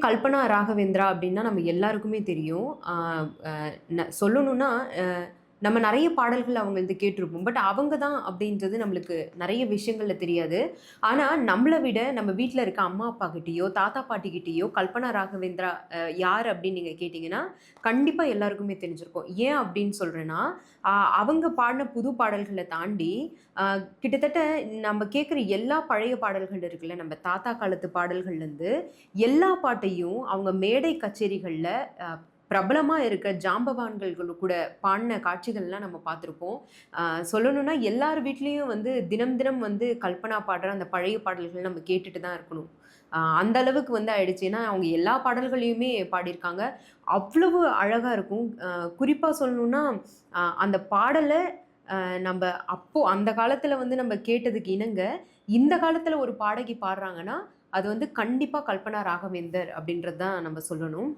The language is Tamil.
கல்பனா ராகவேந்திரா அப்படின்னா நம்ம எல்லாருக்குமே தெரியும். ஆ அ சொல்லணும்னா, நம்ம நெறைய பாடல்கள் அவங்களது கேட்டிருப்போம். பட் அவங்க தான் அப்படின்றது நம்மளுக்கு நெறைய விஷயங்கள்ல தெரியாது. ஆனா, நம்மள விட நம்ம வீட்ல இருக்க அம்மா, அப்பா கிட்டயோ, தாத்தா, பாட்டி கிட்டயோ கல்பனா ராகவேந்திரா யார் அப்படின்னு நீங்க கேட்டீங்கன்னா, கண்டிப்பா எல்லாருக்குமே தெரிஞ்சிருக்கும். ஏன் அப்படின்னு சொல்றேன்னா, அ அவங்க பாடின புது பாடல்கள தாண்டி, அ கிட்டத்தட்ட நம்ம கேட்கிற எல்லா பழைய பாடல்கள் இருக்குல்ல, நம்ம தாத்தா காலத்து பாடல்கள்லேருந்து எல்லா பாட்டையும் அவங்க மேடை கச்சேரிகள்ல அ பிரபலமா இருக்க ஜாம்பவான்கள் கூட பாடின காட்சிகள்லாம் நம்ம பார்த்துருப்போம். அ சொல்லணும்னா எல்லார் வீட்லயும் வந்து தினம் தினம் வந்து கல்பனா பாடுற அந்த பழைய பாடல்கள் நம்ம கேட்டுட்டு தான் இருக்கணும். அந்த அளவுக்கு வந்து ஆயிடுச்சு. ஏன்னா, அவங்க எல்லா பாடல்களையுமே பாடியிருக்காங்க. அவ்வளவு அழகா இருக்கும். குறிப்பா சொல்லணும்னா, அந்த பாடல நம்ப அப்போ அந்த காலத்துல வந்து நம்ம கேட்டதுக்கு இணங்க, இந்த காலத்துல ஒரு பாடகி பாடுறாங்கன்னா, அது வந்து கண்டிப்பா கல்பனா ராகவேந்தர் அப்படின்றது தான் நம்ம சொல்லணும்.